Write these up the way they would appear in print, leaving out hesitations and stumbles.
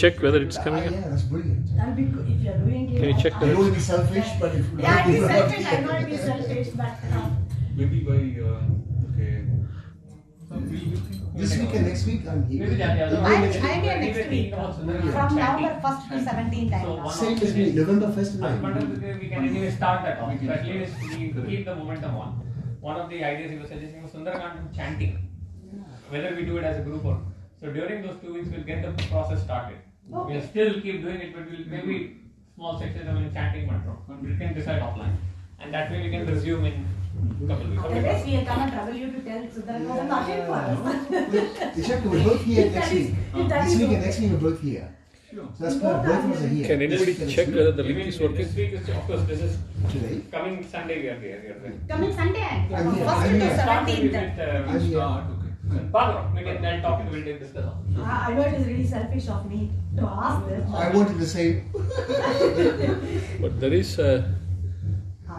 check whether it's coming in? Yeah, that's brilliant. That'll be good if you're doing it. Can you check I don't want to be selfish, but if Yeah, I'll be selfish. I know I'll be selfish, but Maybe by okay. this week and next week I'm here. I'm here next week. From November 1st to 17th. I'm Same as me, November 1st and We can anyway start that off. At least we keep the momentum on. One of the ideas he was suggesting was Sundarakandam chanting. Whether we do it as a group or so during those 2 weeks we'll get the process started. Okay. We'll still keep doing it, but we'll maybe small sections of chanting mantra. We can decide offline, and that way we can resume in a couple of weeks. Otherwise, we come and trouble you to tell Sundarakandam nothing for us. Ishak, we're both here next week. This week and next week we're both here. Sure. So that's good, both of us are here. Can anybody check whether the link is This working? week is, of course, this is Today? coming Sunday. We are here. Coming Sunday, I'm from here. 1st I'm to here. 17th. I'm here. Barbara, we can talk and we'll take this off. I know it is really selfish of me to ask this. I wanted the same. But there is a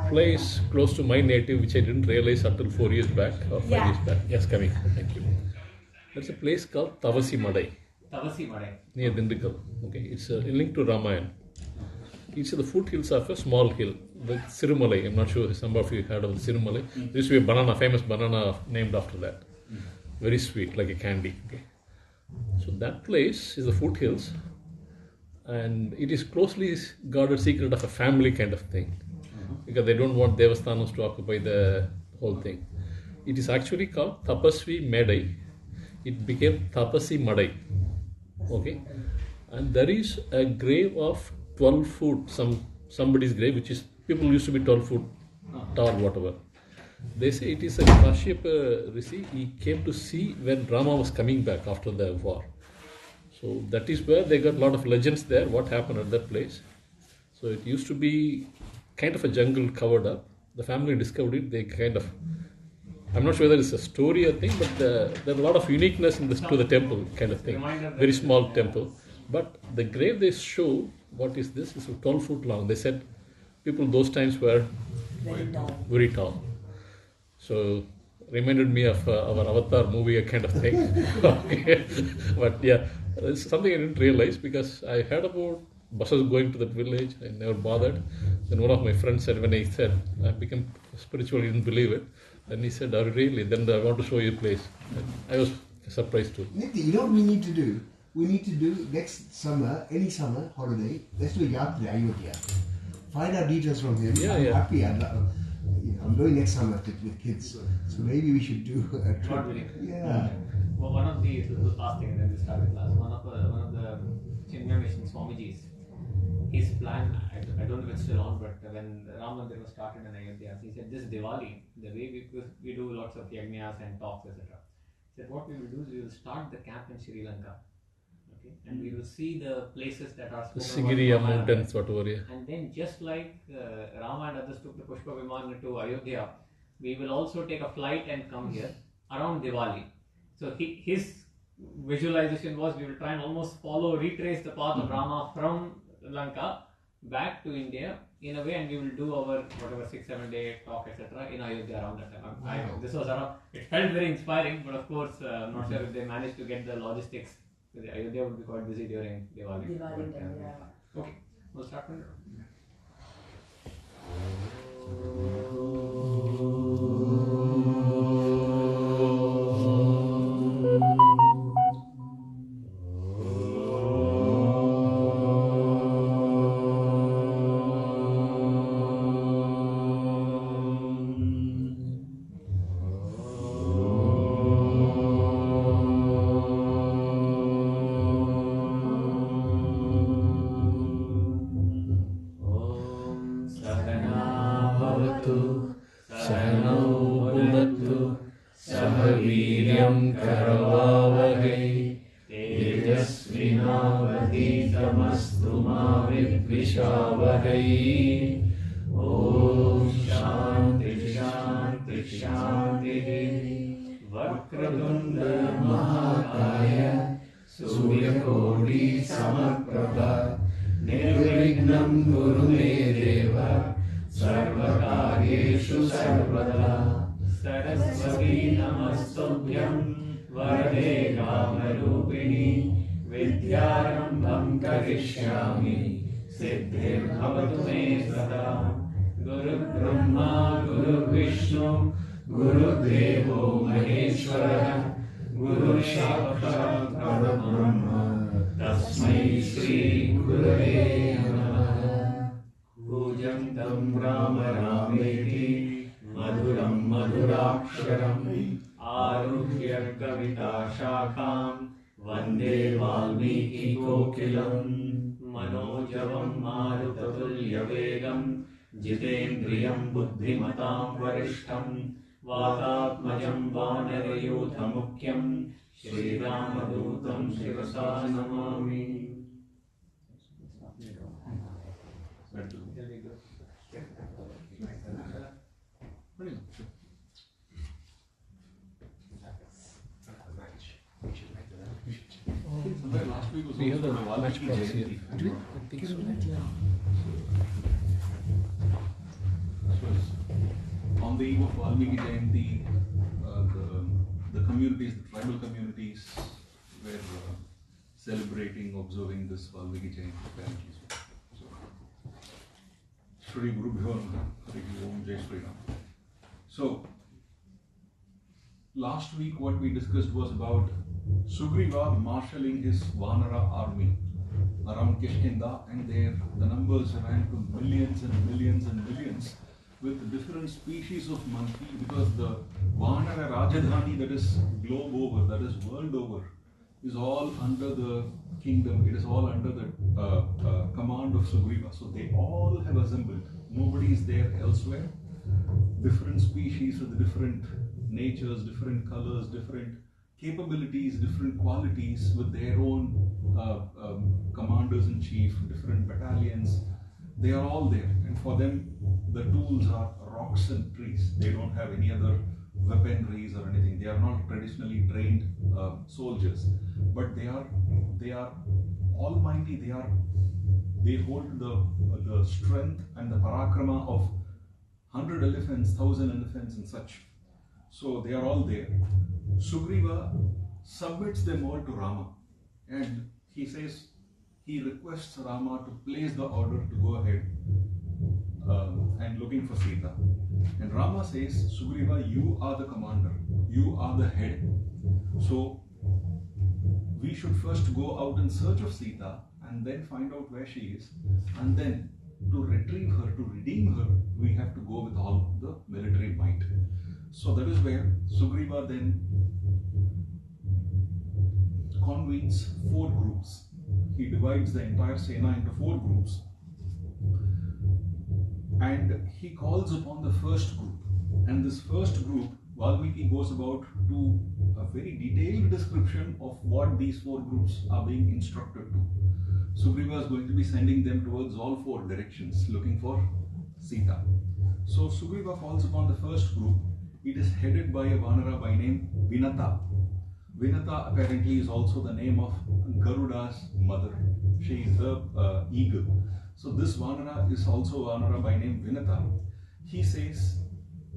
place close to my native which I didn't realize until 4 years back or 5 years back. Yes, coming. Thank you. There's a place called Tavasi Madai Tavasi Madai. near Dindigul. Okay, it's linked to Ramayana. It's at the foothills of a small hill, the Sirumalai. I'm not sure if some of you heard of the Sirumalai. There used to be a banana, famous banana named after that. Very sweet, like a candy. Okay. So that place is the foothills, and it is closely guarded secret of a family kind of thing, because they don't want Devasthanas to occupy the whole thing. It is actually called Tapasvi Madai. It became Tapasi Madai. Okay, and there is a grave of 12 foot, somebody's grave, which is, people used to be 12 foot tall, whatever. They say it is a Kashyapa Rishi. He came to see when Rama was coming back after the war. So that is where they got a lot of legends there, what happened at that place. So it used to be kind of a jungle covered up. The family discovered it. They kind of, I'm not sure whether it's a story or thing, but there's a lot of uniqueness in this, to the temple kind of thing. Very small temple. But the grave they show, what is this? It's 12 foot long. They said people those times were very tall. So reminded me of our Avatar movie, a kind of thing. Okay. But yeah, it's something I didn't realize because I heard about buses going to that village. I never bothered. Then one of my friends said, when I said I became spiritual, he didn't believe it. And he said, oh really? Then I want to show you a place. And I was surprised too. Niti, you know what we need to do? We need to do next summer, any summer holiday, let's do a yatra Ayodhya. Find out details from him. Yeah, I'm yeah. happy. I'm going next summer with kids. So maybe we should do a trip. God willing. Yeah. Well, one of the last thing, and then we start with class. One of the Chinmaya Mission Swamiji's, his plan, I don't know if it's still on, but when Ram Mandir was started in Ayodhya, he said this Diwali, the way we do lots of yagnas and talks, etc. He said what we will do is we will start the camp in Sri Lanka. Okay, and we will see the places that are The spoken about Sigiriya Ramayana. mountains, whatever, yeah. And then just like Rama and others took the Pushpa Viman to Ayodhya, we will also take a flight and come here around Diwali. So his visualization was we will try and almost retrace the path of Rama from Lanka back to India in a way, and we will do our whatever 6-7 day talk, etc. in Ayodhya around that time. This was it felt very inspiring, but of course I'm not sure if they managed to get the logistics. The Ayodhya would be quite busy during Diwali. Okay, we'll start from there. करिष्यामि सिद्धिर्भवतु मे सदा गुरुर्ब्रह्मा गुरुर्विष्णु गुरुर्देवो महेश्वरः गुरुर्साक्षात् परब्रह्म तस्मै श्री गुरवे नमः पूजन्तं राम रामेति मधुरं मधुराक्षरम् आरुह्य कविता शाखां वन्दे वाल्मीकि कोकिलं मनोजवं मारुततुल्यवेगं जितेन्द्रियं बुद्धिमतां वरिष्ठं वातात्मजं वानरयूथमुख्यं श्रीरामदूतं शिरसा Namami. Last week was We have also the Valmiki match box here. Jayanti. I think so. So on the eve of Valmiki Jayanti, the communities, the tribal communities, were celebrating, observing this Valmiki Jayanti apparently. So, Shri Guru Bhyo Namaha, Hari Om, Jai Shri Ram. So, last week what we discussed was about Sugriva marshalling his Vanara army around Kishkinda, and there the numbers ran to millions and millions and millions with different species of monkey, because the Vanara Rajdhani, that is globe over, that is world over, is all under the kingdom, it is all under the command of Sugriva. So they all have assembled, nobody is there elsewhere. Different species with different natures, different colors, different capabilities, different qualities, with their own commanders in chief, different battalions. They are all there, and for them the tools are rocks and trees. They don't have any other weaponries or anything. They are not traditionally trained soldiers, but they are almighty. They hold the strength and the parakrama of 100 elephants, 1,000 elephants, and such. So they are all there. Sugriva submits them all to Rama, and he says, he requests Rama to place the order to go ahead and looking for Sita. And Rama says, Sugriva, you are the commander, you are the head. So we should first go out in search of Sita and then find out where she is, and then to retrieve her, to redeem her, we have to go with all the military might. So that is where Sugriva then convenes 4 groups. He divides the entire Sena into 4 groups, and he calls upon the first group. And this first group, Valmiki goes about to a very detailed description of what these 4 groups are being instructed to. Sugriva is going to be sending them towards all 4 directions, looking for Sita. So Sugriva falls upon the first group. It is headed by a Vanara by name Vinata. Vinata apparently is also the name of Garuda's mother. She is the eagle. So this Vanara is also Vanara by name Vinata. He says,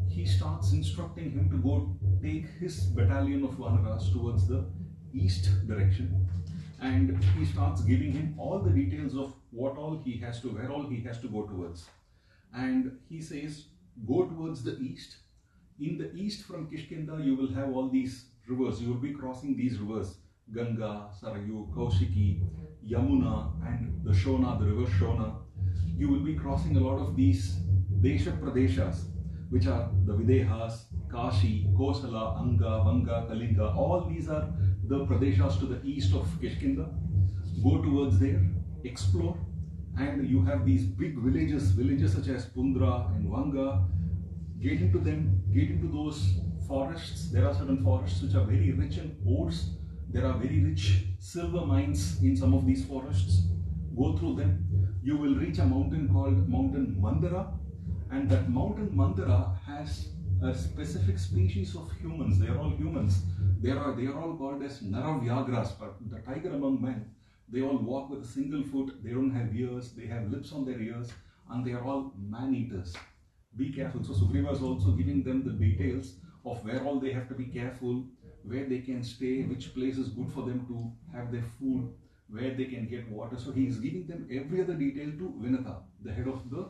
he starts instructing him to go take his battalion of Vanaras towards the east direction. And he starts giving him all the details of what all he has to, where all he has to go towards. And he says, go towards the east. In the east from Kishkinda, you will have all these rivers. You will be crossing these rivers: Ganga, Sarayu, Kaushiki, Yamuna, and the Shona, the river Shona. You will be crossing a lot of these Desha Pradeshas, which are the Videhas, Kashi, Kosala, Anga, Vanga, Kalinga. All these are the Pradeshas to the east of Kishkinda. Go towards there, explore, and you have these big villages such as Pundra and Vanga. Get into them, get into those forests. There are certain forests which are very rich in ores. There are very rich silver mines in some of these forests. Go through them. You will reach a mountain called Mountain Mandara, and that Mountain Mandara has a specific species of humans. They are all humans. They are all called as Naravyagras, but the tiger among men. They all walk with a single foot. They don't have ears. They have lips on their ears, and they are all man-eaters. Be careful. So Sugriva is also giving them the details of where all they have to be careful, where they can stay, which place is good for them to have their food, where they can get water. So he is giving them every other detail to Vinatha, the head of the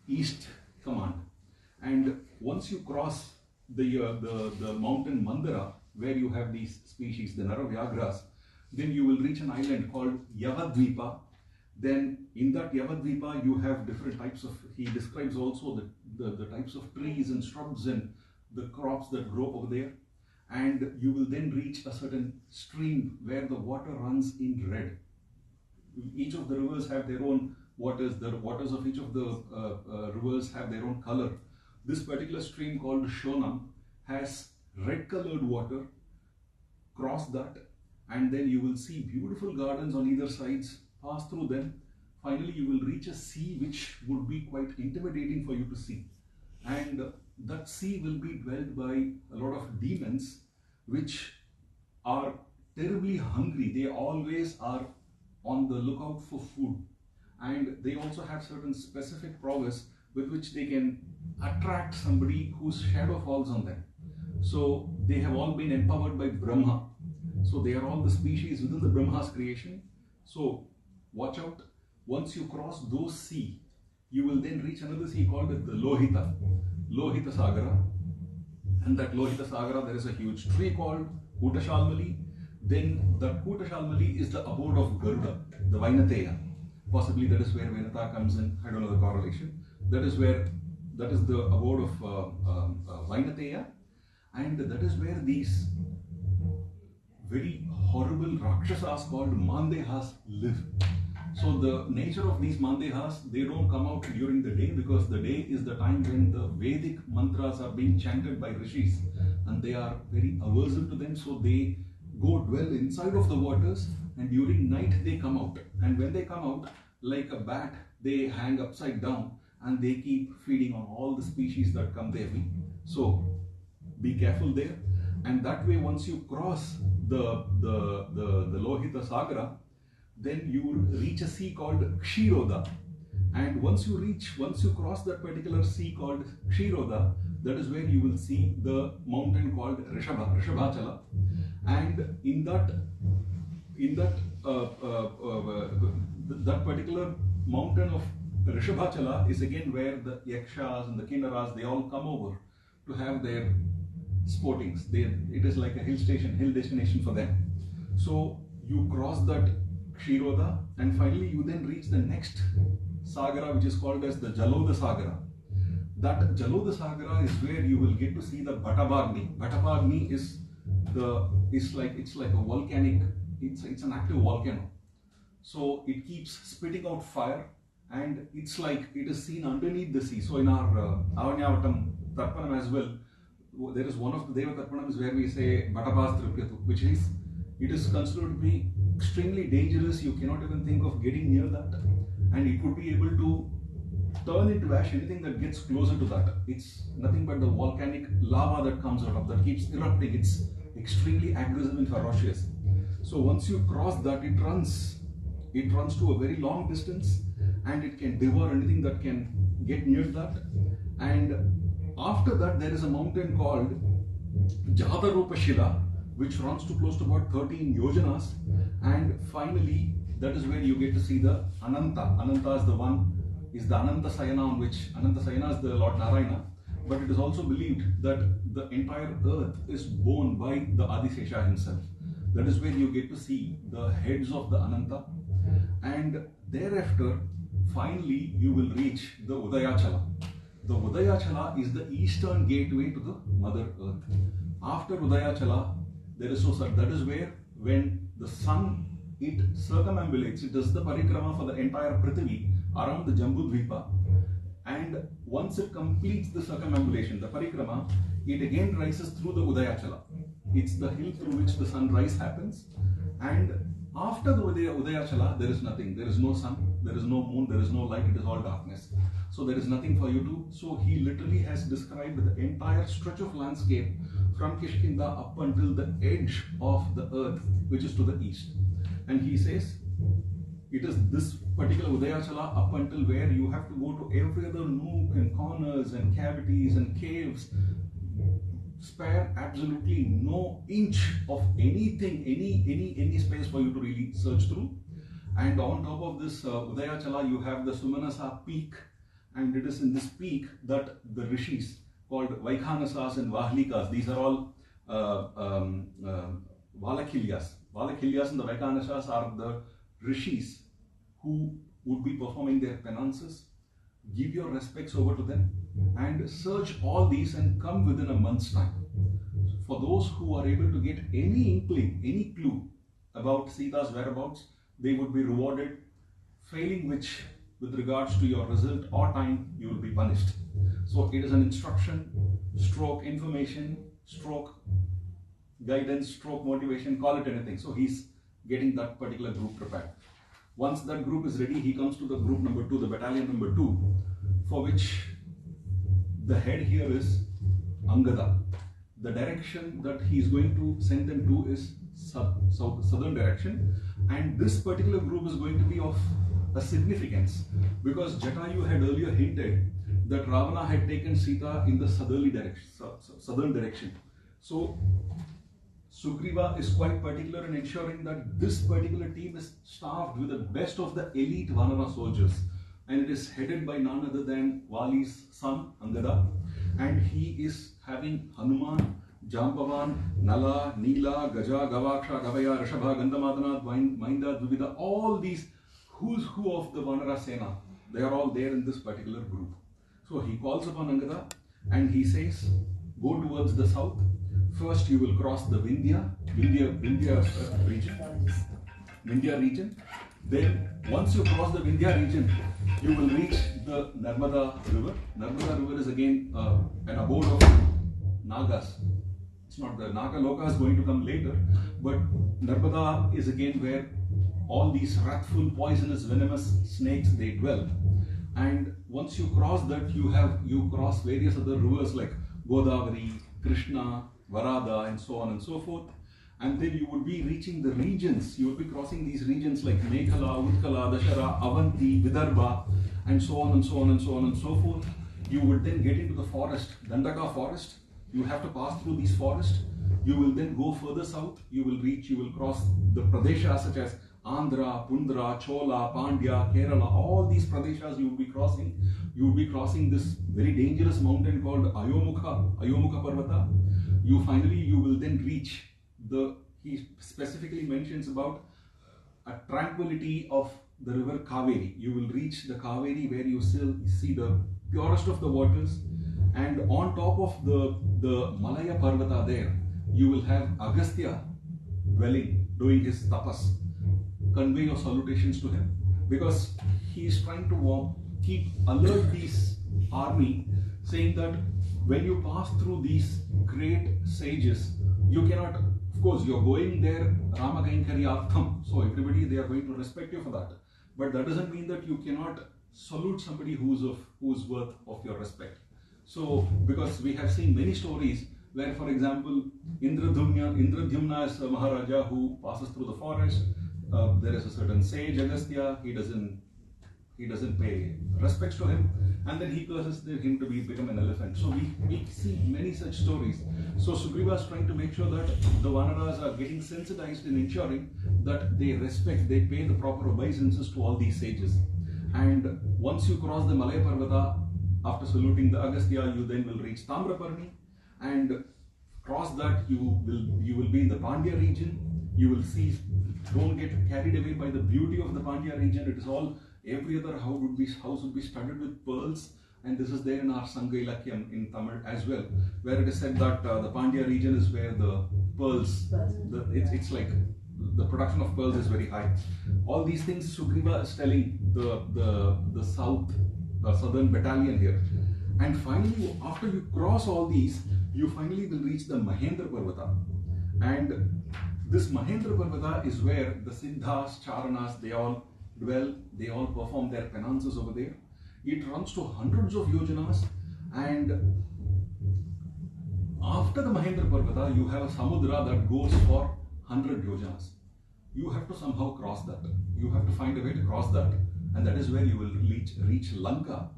East Command. And once you cross the mountain Mandara, where you have these species, the Naravyagras, then you will reach an island called Yavadvipa. Then in that Yavadvipa, you have different types of, he describes also the types of trees and shrubs and the crops that grow over there. And you will then reach a certain stream where the water runs in red. Each of the rivers have their own waters. The waters of each of the rivers have their own color. This particular stream called Shonam has red colored water. Cross that and then you will see beautiful gardens on either sides. Pass through them. Finally you will reach a sea which would be quite intimidating for you to see. And that sea will be dwelled by a lot of demons which are terribly hungry. They always are on the lookout for food, and they also have certain specific prowess with which they can attract somebody whose shadow falls on them. So they have all been empowered by Brahma. So they are all the species within the Brahma's creation. So watch out. Once you cross those sea, you will then reach another sea called the Lohita Sagara. And that Lohita Sagara, there is a huge tree called Kutashalmali. Then that Kutashalmali is the abode of Garuda, the Vainateya. Possibly that is where Vinatha comes in. I don't know the correlation. That is the abode of Vainateya. And that is where these very horrible Rakshasas called Mandehas live. So the nature of these Mandehas, they don't come out during the day, because the day is the time when the Vedic mantras are being chanted by rishis and they are very aversive to them. So they go dwell inside of the waters, and during night they come out. And when they come out, like a bat, they hang upside down and they keep feeding on all the species that come their way. So be careful there. And that way, once you cross the Lohita Sagara, then you will reach a sea called Kshiroda. And once you cross that particular sea called Kshiroda, that is where you will see the mountain called Rishabhachala. And in that particular mountain of Rishabhachala is again where the Yakshas and the Kinnaras, they all come over to have their sportings. It is like a hill destination for them. So you cross that Kshiroda, and finally you then reach the next Sagara, which is called as the Jaloda Sagara. That Jaloda Sagara is where you will get to see the Bhattabagni. Bhattabagni is like a volcanic, it's an active volcano. So it keeps spitting out fire, and it's like it is seen underneath the sea. So in our Avanyavatam Tarpanam as well, there is one of the Deva Tarpanams where we say Bhattabas Tripyatu, which is, it is considered to be extremely dangerous. You cannot even think of getting near that, and it could be able to turn into ash anything that gets closer to that. It's nothing but the volcanic lava that comes out of that, keeps erupting. It's extremely aggressive and ferocious. So once you cross that, it runs to a very long distance, and it can devour anything that can get near that. And after that, there is a mountain called Jatarupa Shila, which runs to close to about 13 yojanas. And finally, that is where you get to see the Ananta. Ananta is the Ananta Sayana, on which Ananta Sayana is the Lord Narayana. But it is also believed that the entire earth is borne by the Adisesha himself. That is where you get to see the heads of the Ananta. And thereafter, finally, you will reach the Udayachala. The Udayachala is the eastern gateway to the Mother Earth. After Udayachala, that is where, when the sun, it circumambulates, it does the parikrama for the entire Prithvi around the Jambudvipa, and once it completes the circumambulation, the parikrama, it again rises through the Udayachala. It's the hill through which the sunrise happens, and after the Udayachala, there is nothing. There is no sun, there is no moon, there is no light, it is all darkness. So there is nothing for you to. So he literally has described the entire stretch of landscape from Kishkinda up until the edge of the earth, which is to the east. And he says, it is this particular Udayachala up until where you have to go to every other nook and corners and cavities and caves spare absolutely no inch of anything, any space for you to really search through. And on top of this Udayachala, you have the Sumanasa peak, and it is in this peak that the rishis called Vaikhanasas and Vahlikas, these are all Valakilyas. Valakilyas and the Vaikhanasas are the rishis who would be performing their penances. Give your respects over to them and search all these and come within a month's time. For those who are able to get any inkling, any clue about Sita's whereabouts, they would be rewarded, failing which, with regards to your result or time, you will be punished. So it is an instruction, stroke information, stroke guidance, stroke motivation, call it anything. So he's getting that particular group prepared. Once that group is ready, he comes to the group number 2, the battalion number 2, for which the head here is Angada. The direction that he is going to send them to is southern direction, and this particular group is going to be of a significance because Jatayu had earlier hinted that Ravana had taken Sita in the southern direction. So Sugriva is quite particular in ensuring that this particular team is staffed with the best of the elite Vanara soldiers, and it is headed by none other than Vali's son Angada, and he is having Hanuman, Jambavan, Nala, Neela, Gaja, Gavaksha, Gavaya, Rishabha, Gandhamadana, Mainda, Dvivida, all these who's who of the Vanara Sena, they are all there in this particular group. So he calls upon Angada and he says, go towards the south. First you will cross the Vindhya region. Then once you cross the Vindhya region, you will reach the Narmada river. Narmada river is again an abode of Nagas. It's not the Naga Loka is going to come later, but Narmada is again where all these wrathful, poisonous, venomous snakes they dwell. And once you cross that, you cross various other rivers like Godavari, Krishna, Varada, and so on and so forth. And then you would be reaching the regions. You would be crossing these regions like Meghala, Utkala, Dashara, Avanti, Vidarbha, and so on and so on and so on and so forth. You would then get into the forest, Dandaka forest. You have to pass through these forests. You will then go further south. You will cross the Pradeshas such as Andhra, Pundra, Chola, Pandya, Kerala, all these Pradeshas you will be crossing. You will be crossing this very dangerous mountain called Ayomukha Parvata. You will then reach he specifically mentions about a tranquility of the river Kaveri. You will reach the Kaveri where you still see the purest of the waters, and on top of the Malaya Parvata there, you will have Agastya dwelling, doing his tapas. Convey your salutations to him, because he is trying to keep alert this army, saying that when you pass through these great sages, you cannot, of course, you're going there Rama Kainkaryartham, so everybody, they are going to respect you for that. But that doesn't mean that you cannot salute somebody who's worth of your respect. So, because we have seen many stories where, for example, Indradyumna is a Maharaja who passes through the forest. There is a certain sage, Agastya, he doesn't pay respects to him, and then he curses him to become an elephant. So we see many such stories. So Sugriva is trying to make sure that the Vanaras are getting sensitized in ensuring that they pay the proper obeisances to all these sages. And once you cross the Malaya Parvata, after saluting the Agastya, you then will reach Tamraparni, and cross that you will be in the Pandya region. You will see, don't get carried away by the beauty of the Pandya region. It is all, every other house would be studded with pearls, and this is there in our Sangha Ilakyam in Tamil as well, where it is said that the Pandya region is where the pearls, it's like the production of pearls is very high. All these things Sugriva is telling the southern battalion here. And finally, after you cross all these, you finally will reach the Mahendra Parvata. And this Mahendra Parvata is where the Siddhas, Charanas, they all dwell, they all perform their penances over there. It runs to hundreds of yojanas, and after the Mahendra Parvata, you have a Samudra that goes for 100 yojanas. You have to somehow cross that. You have to find a way to cross that, and that is where you will reach Lanka.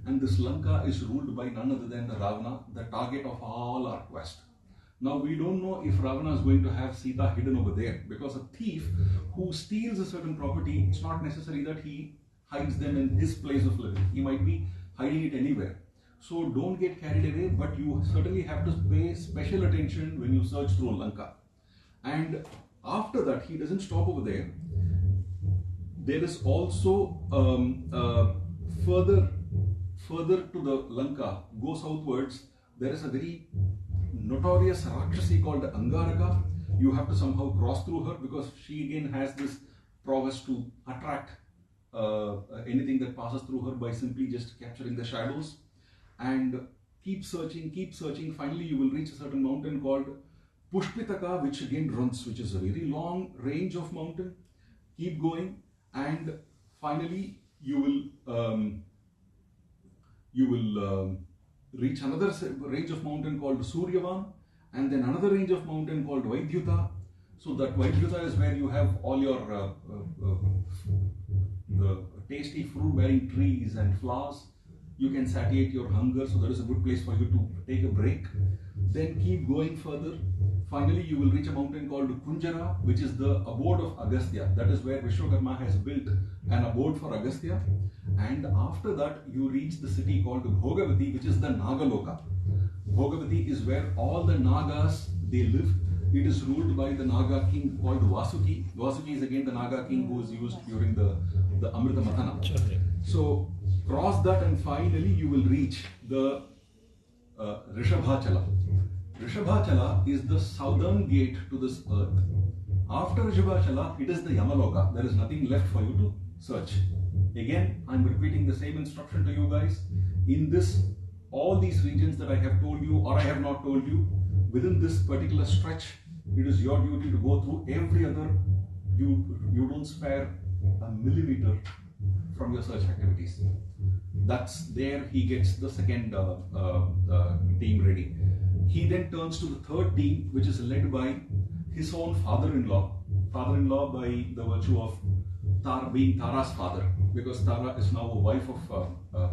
And this Lanka is ruled by none other than the Ravana, the target of all our quest. Now we don't know if Ravana is going to have Sita hidden over there, because a thief who steals a certain property, it's not necessary that he hides them in his place of living. He might be hiding it anywhere. So don't get carried away, but you certainly have to pay special attention when you search through Lanka. And after that, he doesn't stop over there. There is also further to the Lanka, go southwards, there is a very notorious Rakshasi called Angaraka. You have to somehow cross through her, because she again has this prowess to attract anything that passes through her by simply just capturing the shadows. And keep searching. Finally, you will reach a certain mountain called Pushpitaka, which again runs, which is a very long range of mountain. Keep going, and finally you will reach another range of mountain called Suryavan, and then another range of mountain called Vaidhyuta. So that Vaidhyuta is where you have all your the tasty fruit-bearing trees and flowers. You can satiate your hunger, so that is a good place for you to take a break. Then keep going further. Finally, you will reach a mountain called Kunjara, which is the abode of Agastya. That is where Vishwakarma has built an abode for Agastya. And after that, you reach the city called Bhogavati, which is the Nagaloka. Bhogavati is where all the Nagas, they live. It is ruled by the Naga king called Vasuki. Vasuki is again the Naga king who is used during the Amrita Mathana. So cross that, and finally you will reach the Rishabhachala. Rishabhachala is the southern gate to this earth. After Rishabhachala, it is the Yamaloka. There is nothing left for you to search. Again, I am repeating the same instruction to you guys. In this, all these regions that I have told you or I have not told you, within this particular stretch, it is your duty to go through every other. You don't spare a millimeter from your search activities. That's there he gets the second team ready. He then turns to the third team, which is led by his own father-in-law by the virtue of being Tara's father, because Tara is now a wife of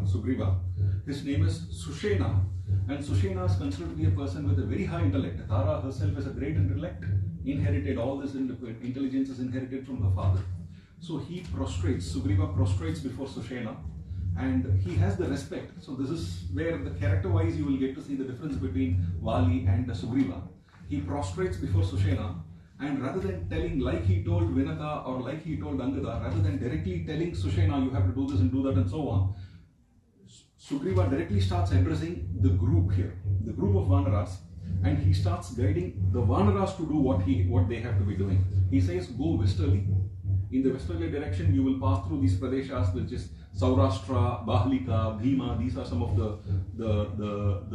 Sugriva. His name is Sushena, and Sushena is considered to be a person with a very high intellect. Tara herself is a great intellect, inherited all this intelligence is inherited from her father. So he prostrates, Sugriva prostrates before Sushena, and he has the respect. So this is where the character-wise you will get to see the difference between Vali and Sugriva. He prostrates before Sushena, and rather than telling, like he told Vinata or like he told Angada, rather than directly telling Sushena, you have to do this and do that and so on, Sugriva directly starts addressing the group here, the group of Vanaras, and he starts guiding the Vanaras to do what they have to be doing. He says, go westerly. In the westerly direction, you will pass through these Pradeshas, which is Saurashtra, Bahlika, Bhima. These are some of the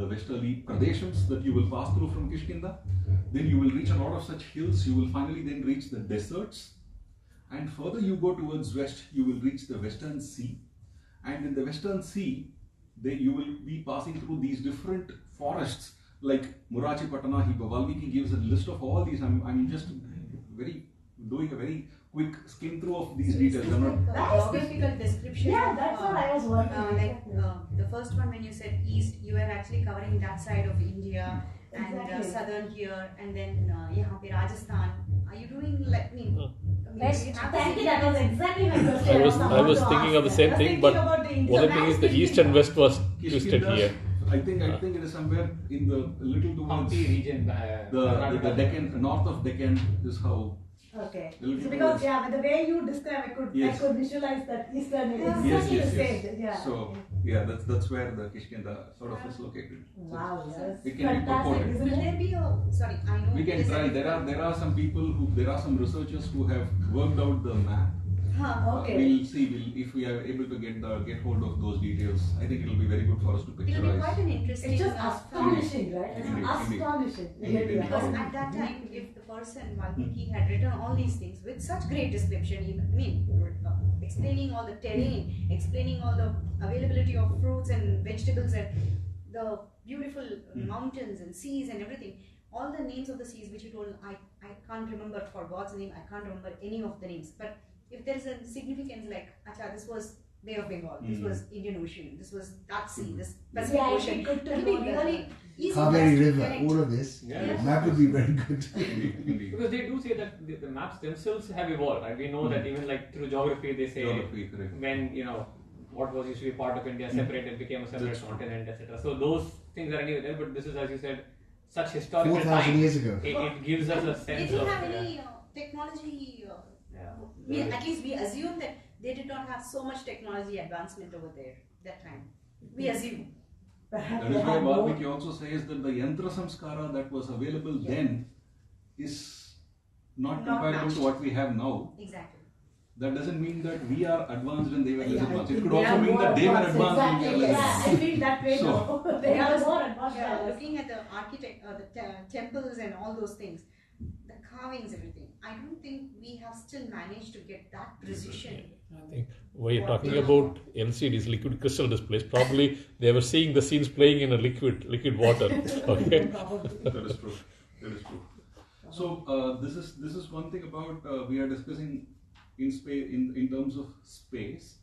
westerly Pradeshams that you will pass through from Kishkinda. Then you will reach a lot of such hills. You will finally then reach the deserts. And further you go towards west, you will reach the Western Sea. And in the Western Sea, you will be passing through these different forests like Murachi Patana. Valmiki gives a list of all these. I'm just doing a very quick skim through of these details. Geographical description. Yeah, that's what I was wondering. The first one, when you said east, you were actually covering that side of India, Exactly. and southern here, and then yahan pe Rajasthan. Are you doing like me? Thank you, that was exactly my question. I was thinking of the same thing, but one thing is the east and west was twisted here. I think it is somewhere in the little towards Hampi region. the Deccan, north of Deccan is how. Okay. Little So because towards- with the way you describe, I could visualize that eastern is exactly the same. Yeah. So yeah, that's where the Kishkinda sort of is located. Wow, yes. It can be Fantastic, purported. isn't Will it? there be a sorry? I know We can try. There are some people there are some researchers who have worked out the map. Okay. We'll see if we are able to get hold of those details. I think it will be very good for us to It will be picturize. quite an interesting. It's just astonishing, right? It's Indeed. astonishing. Indeed. Really. Because at that time, if the person Valmiki had written all these things with such great description, explaining all the terrain, explaining all the availability of fruits and vegetables and the beautiful mountains and seas and everything, all the names of the seas which you told, I can't remember for God's name, I can't remember any of the names. But if there is a significance like, acha, this was Bay of Bengal. This was Indian Ocean. This was that sea. This Yeah, Pacific it'd be Ocean. good to It'll be know that. really easy. for us Kaveri to River, connect. all of this. Yes. That would be very good. Indeed. Because they do say that the maps themselves have evolved, right? We know that even like through geography, they say Geography, correct. when what was used to be part of India separated, became a separate That's true. continent, etc. So those things are anyway there, but this is, as you said, such historical 4,000 time. years ago. It gives us a They sense didn't of have any technology. yeah. At least we assume that they did not have so much technology advancement over there that time. We assume. Perhaps That they is why have more. Valmiki also says that the yantra samskara that was available then is not Not comparable matched. to what we have now. Exactly. That doesn't mean that we are advanced and they were less Yeah, I advanced. It think could they also are mean more that they were advanced, advanced and we are exactly. less Yeah, advanced. I feel that way So- now. They are more advanced Yeah, than us. looking at the architect, temples and all those things, the carvings, everything. I don't think we have still managed to get that precision. I think when you're talking about LCDs, liquid crystal displays, probably they were seeing the scenes playing in a liquid water. Okay. That is true. That is true. So this is one thing about we are discussing in space in terms of space.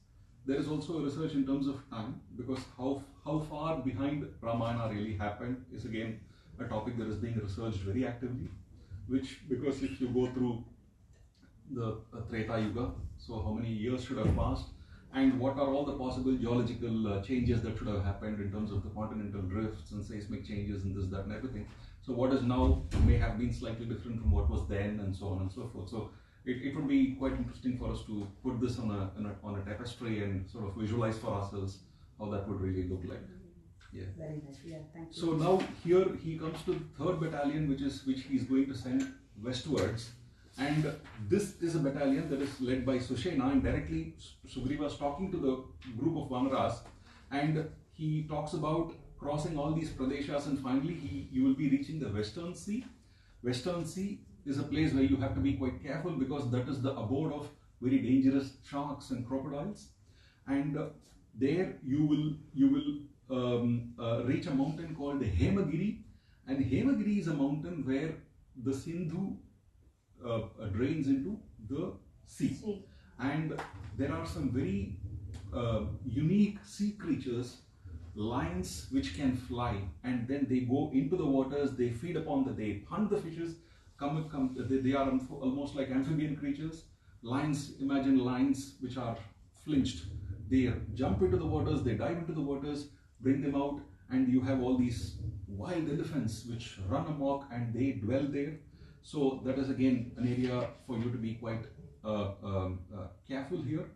There is also a research in terms of time, because how far behind Ramayana really happened is again a topic that is being researched very actively. Which, because if you go through the Treta Yuga, so how many years should have passed, and what are all the possible geological changes that should have happened in terms of the continental drifts and seismic changes and this, that, and everything. So what is now may have been slightly different from what was then, and so on and so forth. So it would be quite interesting for us to put this on a tapestry and sort of visualize for ourselves how that would really look like. Yeah. Very nice. Yeah, thank you. So now here he comes to the 3rd battalion, which he's going to send westwards, and this is a battalion that is led by Sushena, and directly Sugriva is talking to the group of Vanaras, and he talks about crossing all these pradeshas, and finally you will be reaching the Western Sea. Western Sea is a place where you have to be quite careful, because that is the abode of very dangerous sharks and crocodiles, and there you will reach a mountain called Hemagiri, and Hemagiri is a mountain where the Sindhu drains into the sea, and there are some very unique sea creatures, lions which can fly, and then they go into the waters, they feed upon they hunt the fishes, they are almost like amphibian creatures. Lions, imagine lions which are flinched, they jump into the waters, they dive into the waters, bring them out, and you have all these wild elephants which run amok and they dwell there. So that is again an area for you to be quite careful here.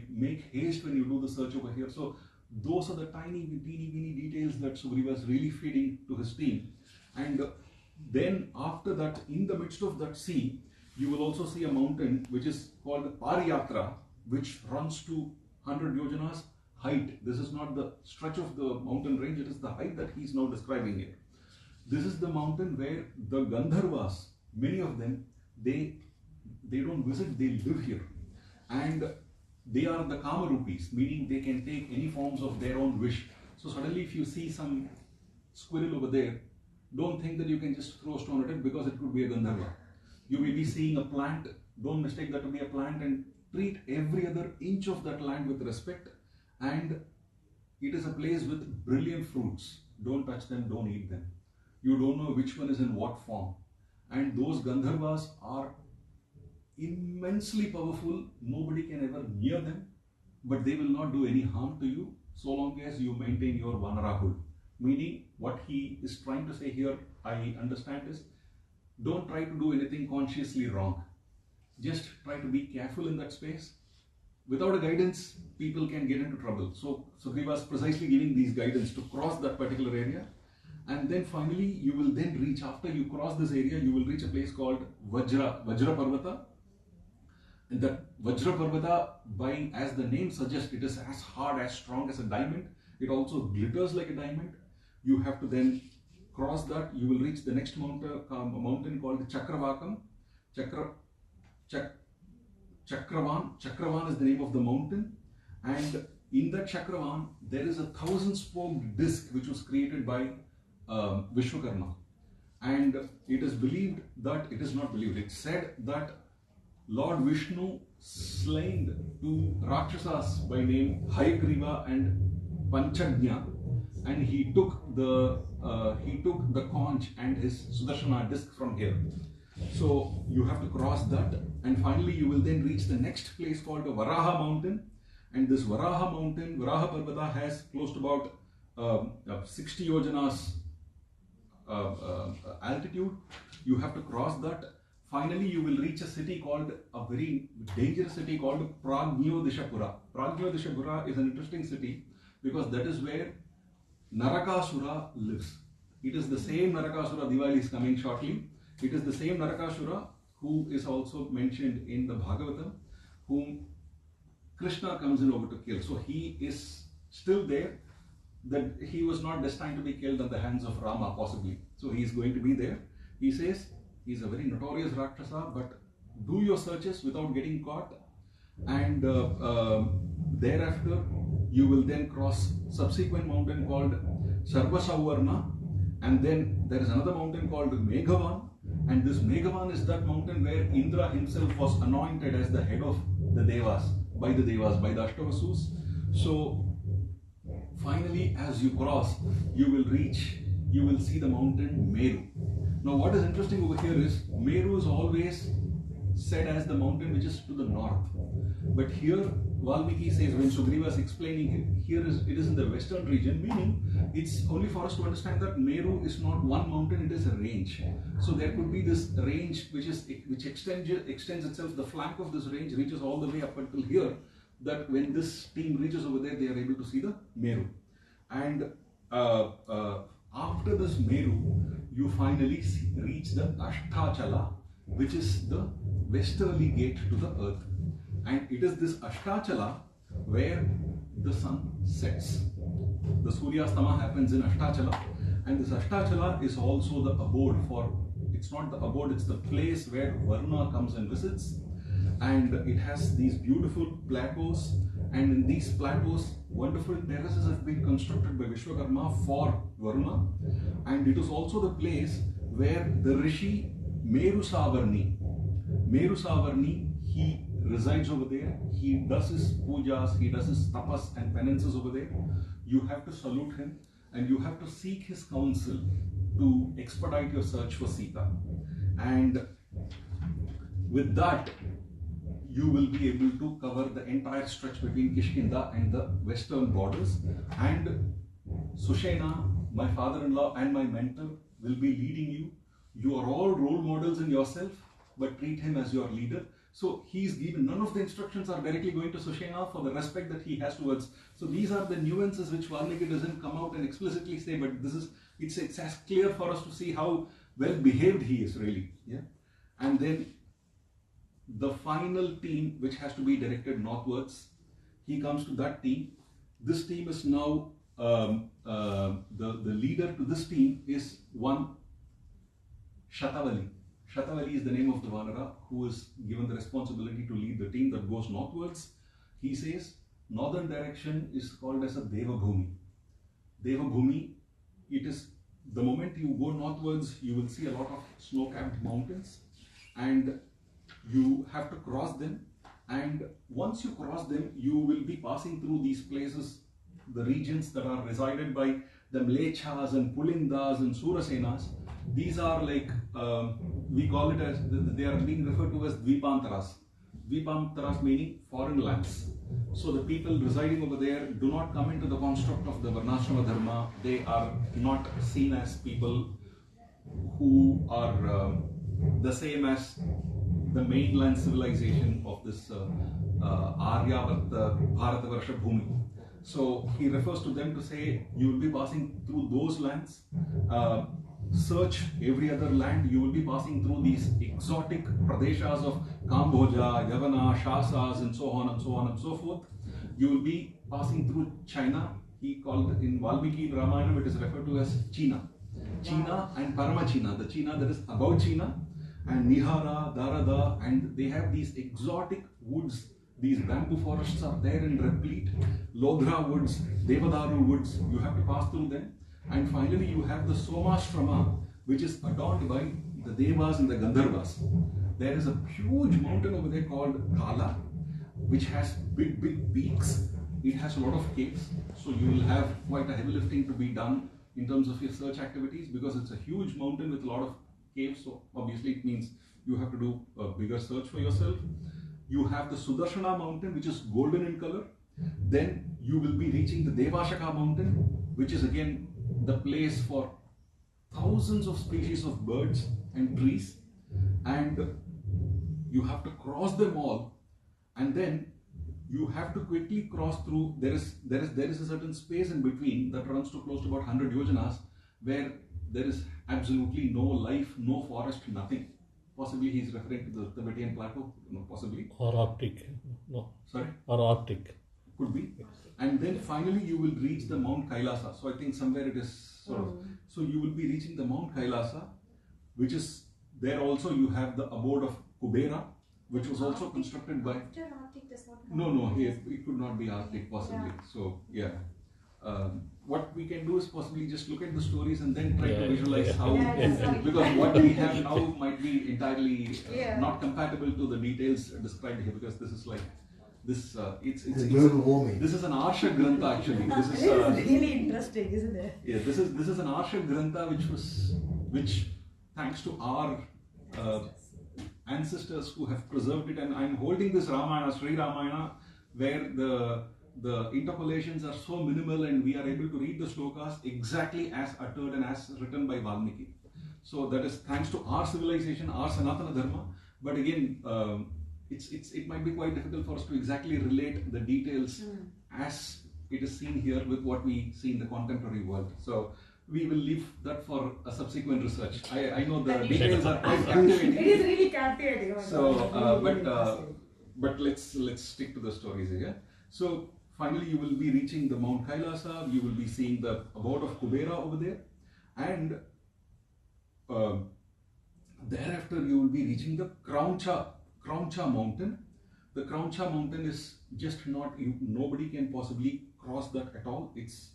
Make haste when you do the search over here. So those are the teeny details that Sugriva is really feeding to his team. And then after that, in the midst of that sea, you will also see a mountain which is called Pariyatra, which runs to 100 yojanas height. This is not the stretch of the mountain range, it is the height that he is now describing here. This is the mountain where the Gandharvas, many of them, they don't visit, they live here. And they are the Kamarupis, meaning they can take any forms of their own wish. So suddenly if you see some squirrel over there, don't think that you can just throw a stone at it, because it could be a Gandharva. You may be seeing a plant, don't mistake that to be a plant, and treat every other inch of that land with respect. And it is a place with brilliant fruits. Don't touch them, don't eat them. You don't know which one is in what form. And those Gandharvas are immensely powerful. Nobody can ever near them, but they will not do any harm to you so long as you maintain your Vanarahood. Meaning, what he is trying to say here, I understand, is don't try to do anything consciously wrong. Just try to be careful in that space. Without a guidance, people can get into trouble. So Sugriva is precisely giving these guidance to cross that particular area. And then finally, you will then reach, after you cross this area, you will reach a place called Vajra Parvata. And that Vajra Parvata, as the name suggests, it is as hard, as strong as a diamond. It also glitters like a diamond. You have to then cross that. You will reach the next mountain called Chakravakam. Chakravan is the name of the mountain, and in that Chakravan there is a 1,000-spoked disc which was created by Vishwakarma, and it is believed that, it is not believed, it's said that Lord Vishnu slain two Rakshasas by name Hayagriva and Panchagnya, and he took the conch and his Sudarshana disc from here. So you have to cross that, and finally you will then reach the next place called the Varaha mountain. And this Varaha mountain, Varaha Parvata, has close to about 60 yojanas altitude. You have to cross that. Finally, you will reach a city called, a very dangerous city called Pragyodishapura. Pragyodishapura is an interesting city because that is where Narakasura lives. It is the same Narakasura, Diwali is coming shortly. It is the same Narakasura who is also mentioned in the Bhagavatam, whom Krishna comes in over to kill. So he is still there, that he was not destined to be killed at the hands of Rama possibly. So he is going to be there. He says he is a very notorious Rakshasa, but do your searches without getting caught, and thereafter you will then cross subsequent mountain called Sarvasavarna, and then there is another mountain called Meghavan, and this Meghavan is that mountain where Indra himself was anointed as the head of the Devas, by the Ashtavasus. So finally, as you cross, you will see the mountain Meru. Now what is interesting over here is, Meru is always said as the mountain which is to the north. But here, Valmiki says, when Sugriva is explaining it, it is in the western region, meaning it's only for us to understand that Meru is not one mountain, it is a range. So there could be this range which extends itself, the flank of this range reaches all the way up until here, that when this team reaches over there, they are able to see the Meru. And after this Meru, you finally reach the Ashtachala, which is the westerly gate to the earth. And it is this Ashtachala where the sun sets. The Suryastama happens in Ashtachala, and this Ashtachala is also the abode for, it's not the abode, it's the place where Varuna comes and visits. And it has these beautiful plateaus, and in these plateaus, wonderful terraces have been constructed by Vishwakarma for Varuna. And it is also the place where the Rishi Meru Savarni, he resides over there. He does his pujas, he does his tapas and penances over there. You have to salute him, and you have to seek his counsel to expedite your search for Sita. And with that, you will be able to cover the entire stretch between Kishkinda and the western borders. And Sushena, my father-in-law and my mentor, will be leading you. You are all role models in yourself, but treat him as your leader. So he's given, none of the instructions are directly going to Sushena for the respect that he has towards. So these are the nuances which Valmiki doesn't come out and explicitly say, but it's as clear for us to see how well behaved he is really. Yeah. And then the final team, which has to be directed northwards, he comes to that team. This team is now, the leader to this team is one Shatavali. Shatavali is the name of the Vanara who is given the responsibility to lead the team that goes northwards. He says, northern direction is called as a Devabhumi. Devabhumi, it is, the moment you go northwards, you will see a lot of snow-capped mountains, and you have to cross them. And once you cross them, you will be passing through these places, the regions that are resided by the Mlechas and Pulindas and Surasenas. These are like, we call it as, they are being referred to as Dvipantaras. Dvipantaras meaning foreign lands. So the people residing over there do not come into the construct of the Varnashrama Dharma. They are not seen as people who are the same as the mainland civilization of this Aryavata Bharatavarsha Bhumi. So he refers to them to say, you will be passing through those lands. Search every other land. You will be passing through these exotic pradeshas of Kambhoja, Yavana, Shasas, and so on and so on and so forth. You will be passing through China. He called in Valmiki Ramayana, it is referred to as China. China and Paramachina, the China that is above China, and Nihara, Darada, and they have these exotic woods. These bamboo forests are there in replete. Lodhra woods, Devadaru woods, you have to pass through them. And finally you have the Somashrama, which is adorned by the Devas and the Gandharvas. There is a huge mountain over there called Kala, which has big peaks. It has a lot of caves, so you will have quite a heavy lifting to be done in terms of your search activities, because it's a huge mountain with a lot of caves, so obviously it means you have to do a bigger search for yourself. You have the Sudarshana mountain, which is golden in color. Then you will be reaching the Devashaka mountain, which is again the place for thousands of species of birds and trees, and you have to cross them all, and then you have to quickly cross through. There is a certain space in between that runs to close to about 100 yojanas, where there is absolutely no life, no forest, nothing. Possibly he is referring to the Tibetan plateau, possibly. Or Arctic. No. Sorry? Or Arctic. Could be. And then finally you will reach the Mount Kailasa. So I think somewhere it is sort of. So you will be reaching the Mount Kailasa, which is there also you have the abode of Kubera, which was also constructed by. After Arctic does not come. No, it could not be Arctic possibly. Yeah. So yeah. What we can do is possibly just look at the stories and then try to visualize how, because what we have now might be entirely not compatible to the details described here, because this is like this. It's global warming. This is an Arsha Grantha actually. This is really interesting, isn't it? Yeah, this is an Arsha Grantha which thanks to our ancestors who have preserved it, and I'm holding this Ramayana, Sri Ramayana, where the interpolations are so minimal and we are able to read the shlokas exactly as uttered and as written by Valmiki. So that is thanks to our civilization, our Sanatana Dharma. But again, it might be quite difficult for us to exactly relate the details as it is seen here with what we see in the contemporary world. So we will leave that for a subsequent research. I know the details are quite captivating. It is really captivating. So, but let's stick to the stories here. So finally, you will be reaching the Mount Kailasa. You will be seeing the abode of Kubera over there, and thereafter you will be reaching the Krauncha mountain. The Krauncha mountain is just not. Nobody can possibly cross that at all. It's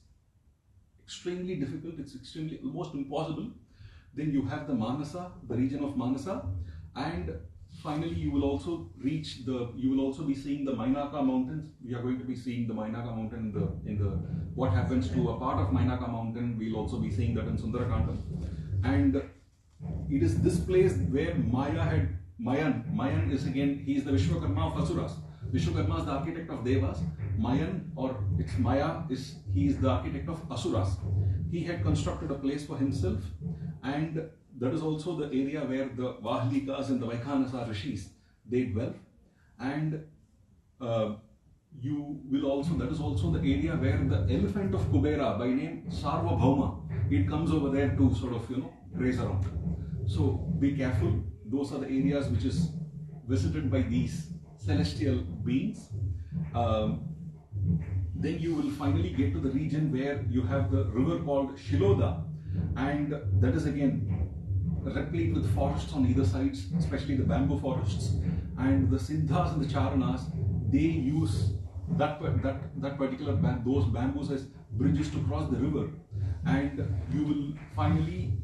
extremely difficult. It's extremely almost impossible. Then you have the Manasa, the region of Manasa, and finally you will also reach the. You will also be seeing the Mainaka mountains. We are going to be seeing the Mainaka mountain in the what happens to a part of Mainaka mountain. We'll also be seeing that in Sundarakandam, and it is this place where Maya had Mayan is again. He is the Vishwakarma of Asuras. Vishwakarma is the architect of Devas. Mayan, or it's Maya, he is the architect of Asuras. He had constructed a place for himself, and that is also the area where the Vahlikas and the Vaikhanasa rishis they dwell. And you will also, that is also the area where the elephant of Kubera by name Sarvabhauma, it comes over there to sort of graze around. So be careful. Those are the areas which is visited by these celestial beings. Then you will finally get to the region where you have the river called Shiloda, and that is again replete with forests on either sides, especially the bamboo forests. And the Siddhas and the Charanas, they use that particular those bamboos as bridges to cross the river. And you will finally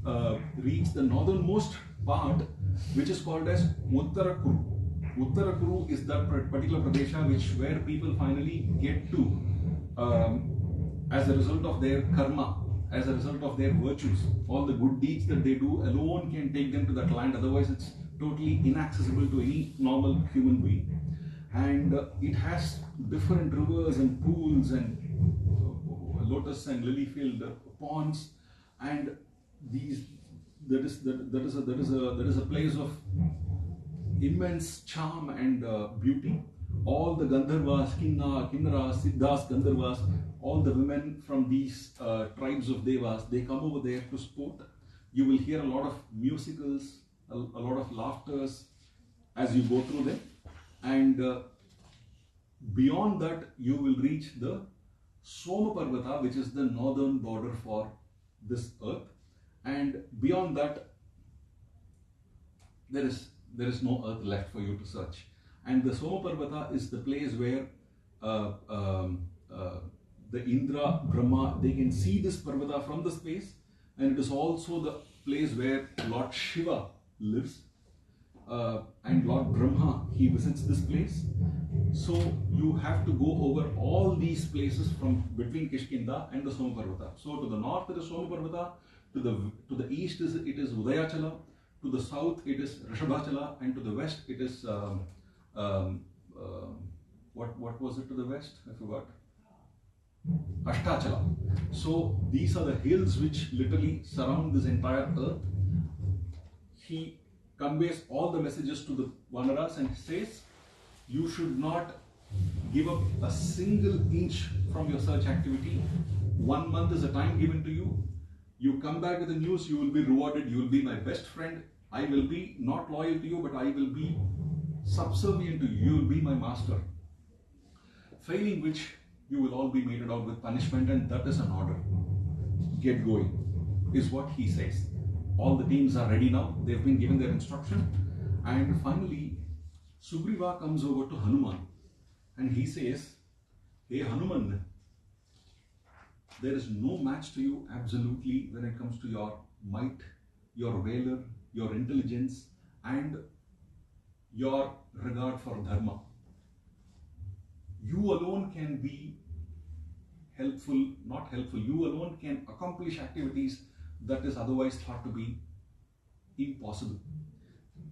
reach the northernmost part, which is called as Uttarakuru. Uttarakuru is that particular pradesha where people finally get to as a result of their karma, as a result of their virtues. All the good deeds that they do alone can take them to that land, otherwise it's totally inaccessible to any normal human being. And it has different rivers and pools and lotus and lily filled ponds, and that is a place of immense charm and beauty. All the Gandharvas, Kinnaras, Siddhas, Gandharvas, all the women from these tribes of Devas, they come over there to sport. You will hear a lot of musicals, a lot of laughters as you go through them. And beyond that, you will reach the Soma Parvata, which is the northern border for this earth. And beyond that, there is no earth left for you to search. And the Soma Parvata is the place where the Indra, Brahma, they can see this Parvata from the space, and it is also the place where Lord Shiva lives. and Lord Brahma, he visits this place. So you have to go over all these places from between Kishkinda and the Somaparvata. So to the north it is Somaparvata, to the east it is Udayachala, to the south it is Rishabhachala, and to the west it is what was it to the west? I forgot. Ashtachala. So these are the hills which literally surround this entire earth. He conveys all the messages to the Vanaras and says, you should not give up a single inch from your search activity. 1 month is a time given to you. You come back with the news, you will be rewarded, you will be my best friend. I will be not loyal to you, but I will be subservient to you. You will be my master. Failing which, you will all be meted out with punishment, and that is an order. Get going, is what he says. All the teams are ready now. They've been given their instruction. And finally, Sugriva comes over to Hanuman and he says, hey Hanuman, there is no match to you absolutely when it comes to your might, your valor, your intelligence, and your regard for dharma. You alone can be helpful, not helpful. You alone can accomplish activities that is otherwise thought to be impossible.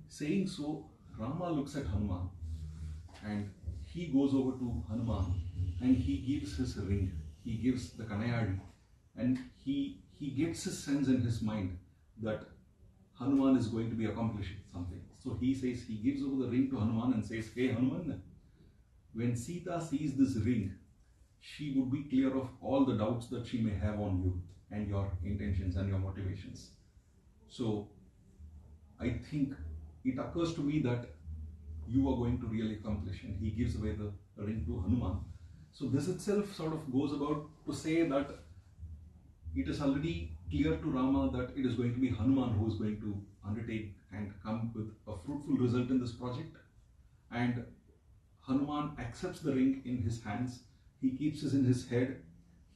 Saying so, Rama looks at Hanuman and he goes over to Hanuman and he gives his ring. He gives the Kanayadi, and he gets his sense in his mind that Hanuman is going to be accomplishing something. So he says, he gives over the ring to Hanuman and says, hey Hanuman, when Sita sees this ring, she would be clear of all the doubts that she may have on you and your intentions and your motivations. So I think it occurs to me that you are going to really accomplish, and he gives away the ring to Hanuman. So this itself sort of goes about to say that it is already clear to Rama that it is going to be Hanuman who is going to undertake and come with a fruitful result in this project. And Hanuman accepts the ring in his hands, he keeps it in his head,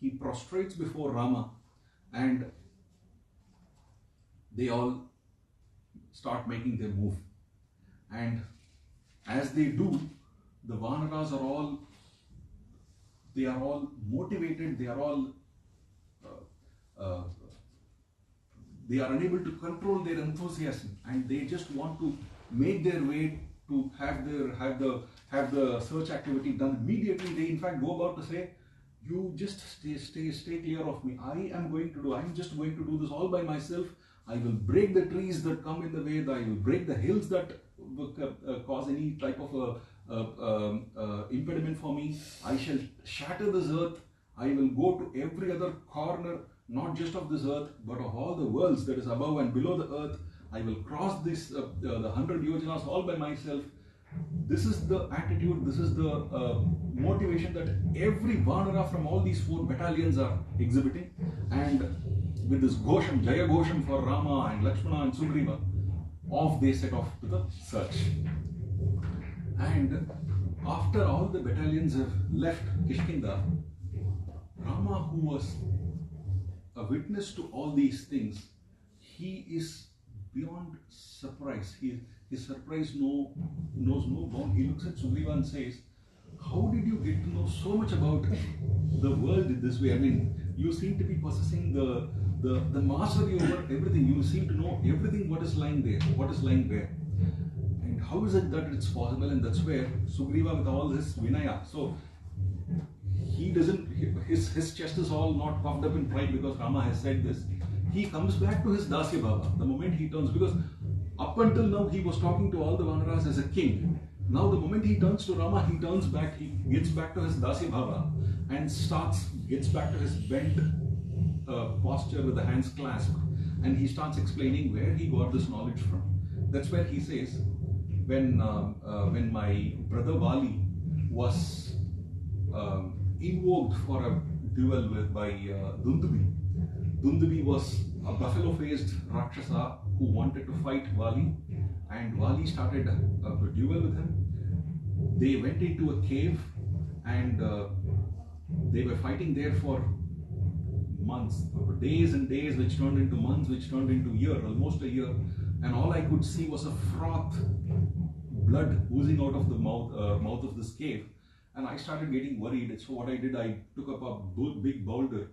he prostrates before Rama, and they all start making their move. And as they do, the Vanaras are all motivated, they are unable to control their enthusiasm, and they just want to make their way to have the search activity done immediately. They in fact go about to say, you just stay clear of me. I'm just going to do this all by myself. I will break the trees that come in the way, I will break the hills that cause any type of impediment for me. I shall shatter this earth. I will go to every other corner, not just of this earth, but of all the worlds that is above and below the earth. I will cross this the 100 yojanas all by myself. This is the attitude, this is the motivation that every Vanara from all these 4 battalions are exhibiting. And with this Ghosham, Jaya Ghosham for Rama and Lakshmana and Sugriva, off they set off to the search. And after all the battalions have left Kishkinda, Rama, who was a witness to all these things, he is beyond surprise. His surprise knows no bound. He looks at Sugriva and says, how did you get to know so much about the world in this way? I mean, you seem to be possessing the mastery over everything. You seem to know everything what is lying there, what is lying there. And how is it that it's possible? And that's where Sugriva, with all his Vinaya, so he doesn't, his chest is all not puffed up in pride because Rama has said this. He comes back to his Dasya Baba the moment he turns, because up until now he was talking to all the Vanaras as a king. Now the moment he turns to Rama, he turns back, he gets back to his Dasya Baba and gets back to his bent posture with the hands clasped, and he starts explaining where he got this knowledge from. That's where he says, when my brother Vali was invoked for a duel by Dundubi. Dundubi was a buffalo-faced Rakshasa who wanted to fight Vali, and Vali started a duel with him. They went into a cave and they were fighting there for months, days and days, which turned into months, which turned into a year, almost a year. And all I could see was a froth blood oozing out of the mouth of this cave, and I started getting worried. So what I did, I took up a big boulder,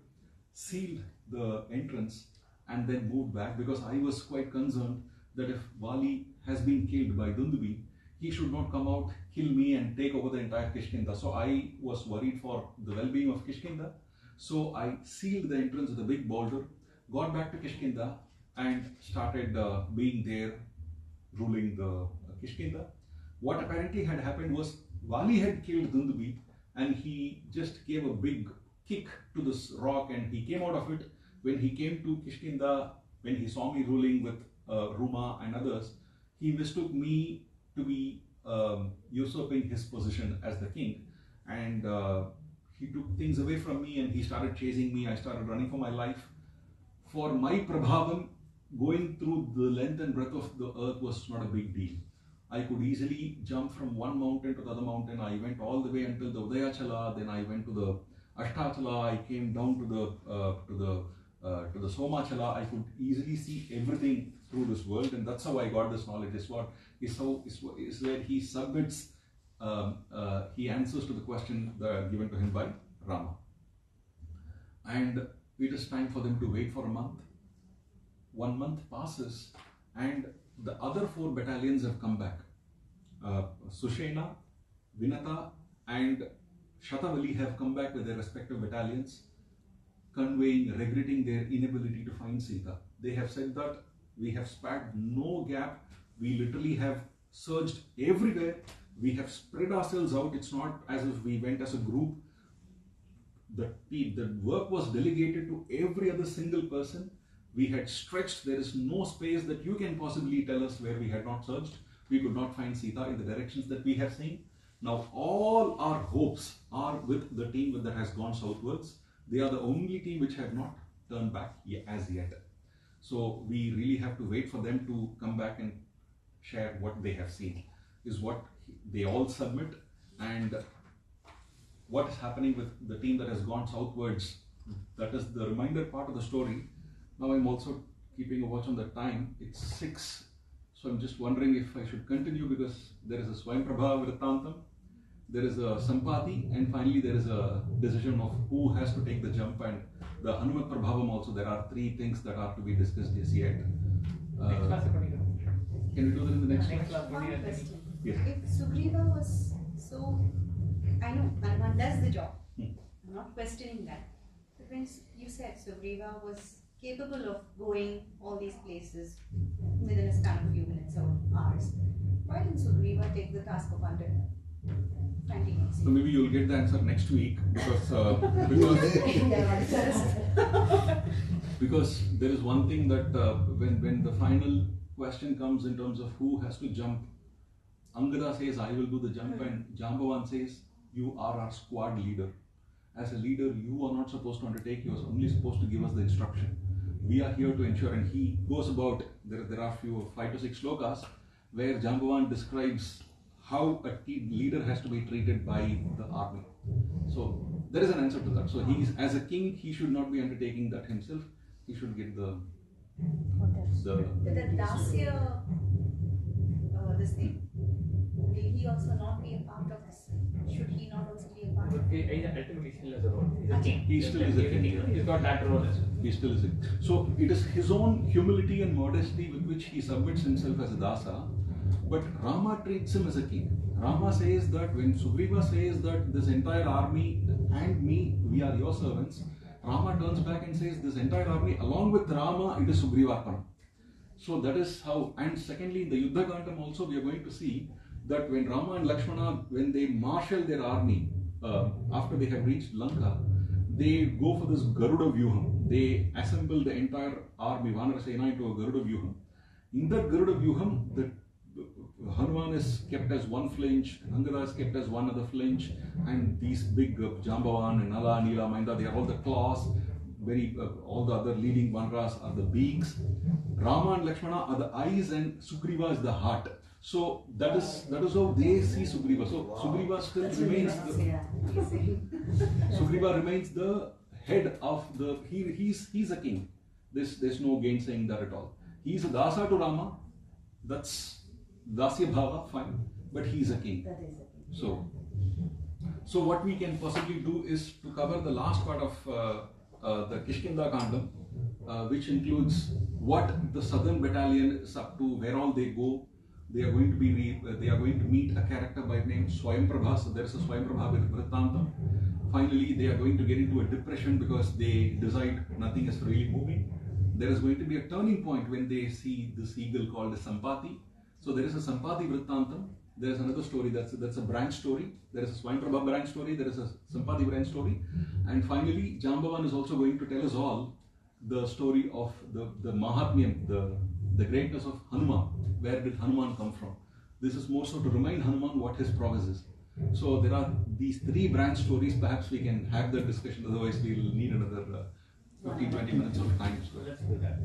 sealed the entrance, and then moved back, because I was quite concerned that if Vali has been killed by Dundubi, he should not come out, kill me, and take over the entire Kishkinda. So I was worried for the well-being of Kishkinda. So I sealed the entrance with a big boulder, got back to Kishkinda, and started being there, ruling the Kishkinda. What apparently had happened was Vali had killed Dundubi, and he just gave a big kick to this rock, and he came out of it. When he came to Kishkinda, when he saw me ruling with Ruma and others, he mistook me to be usurping his position as the king, and he took things away from me, and he started chasing me. I started running for my life. For my Prabhavam, going through the length and breadth of the earth was not a big deal. I could easily jump from one mountain to the other mountain. I went all the way until the Udayachala, then I went to the Ashtachala, I came down to the Somachala. I could easily see everything through this world, and that's how I got this knowledge. Is where he submits, he answers to the question given to him by Rama. And it is time for them to wait for a month. 1 month passes, and the other 4 battalions have come back. Sushena, Vinata, and Shatavali have come back with their respective battalions, regretting their inability to find Sita. They have said that we have spared no gap. We literally have searched everywhere. We have spread ourselves out. It's not as if we went as a group. The work was delegated to every other single person. We had stretched. There is no space that you can possibly tell us where we had not searched. We could not find Sita in the directions that we have seen. Now all our hopes are with the team that has gone southwards. They are the only team which have not turned back as yet. So we really have to wait for them to come back and share what they have seen, is what they all submit. And what is happening with the team that has gone southwards, that is the reminder part of the story. Now I'm also keeping a watch on the time. It's 6. So I'm just wondering if I should continue, because there is a Swayamprabha Vrittantam, there is a Sampati, and finally there is a decision of who has to take the jump, and the Hanumat Prabhavam also. There are 3 things that are to be discussed as yet. Next class, Can we do that in the next class? One question. Yes. If Sugriva was so, I know Hanuman does the job. I'm not questioning that. But when you said Sugriva was capable of going all these places within a span of few minutes or hours, why didn't Sugriva take the task of finding it? So maybe you'll get the answer next week, because there is one thing that when the final question comes in terms of who has to jump, Angada says, I will do the jump, and Jambavan says, you are our squad leader. As a leader, you are not supposed to undertake, you are only supposed to give us the instruction. We are here to ensure, and he goes about, there are 5 to 6 slokas where Jambavan describes how a leader has to be treated by the army. So there is an answer to that. So as a king, he should not be undertaking that himself. He should get the Dasya, this thing, will he also not be a part of this? Should he not also be a part of it? Ultimately, still has a role. He's a king. He still is a king. He's got that role as well. He still is a king. So it is his own humility and modesty with which he submits himself as a dasa. But Rama treats him as a king. Rama says that when Sugriva says that this entire army and me, we are your servants, Rama turns back and says this entire army along with Rama, it is Sugrivarpanam. So that is how. And secondly, in the Yuddha Kandam also we are going to see that when Rama and Lakshmana, when they marshal their army after they have reached Lanka, they go for this Garuda Vyuham. They assemble the entire army, Vanara Sena, into a Garuda Vyuham. In that Garuda Vyuham, the Hanuman is kept as one flinch, Angada is kept as one other flinch, and these big Jambavan and Nala, Nila, Mainda, they are all the claws. All the other leading Vanras are the beaks. Rama and Lakshmana are the eyes, and Sugriva is the heart. So that is how they see Sugriva. So Sugriva still remains Sugriva remains the head of the. He's a king. There's no gainsaying that at all. He's a dasa to Rama. That's Dasya Bhava, fine. but he is a king. That is it. So what we can possibly do is to cover the last part of the Kishkinda Kandam, which includes what the southern battalion is up to, where all they go. They are going to meet a character by name Swayamprabha. So there is a Swayamprabha with Vrittantam. Finally, they are going to get into a depression because they decide nothing is really moving. There is going to be a turning point when they see this eagle called a Sampati. So there is a Sampati Vrittantam. There is another story that's a branch story. There is a Swayamprabha branch story. There is a Sampati branch story. And finally, Jambavan is also going to tell us all the story of the Mahatmyam, the greatness of Hanuman. Where did Hanuman come from? This is more so to remind Hanuman what his prowess is. So there are these 3 branch stories. Perhaps we can have that discussion. Otherwise, we will need another 15-20 minutes of time. So let's do that.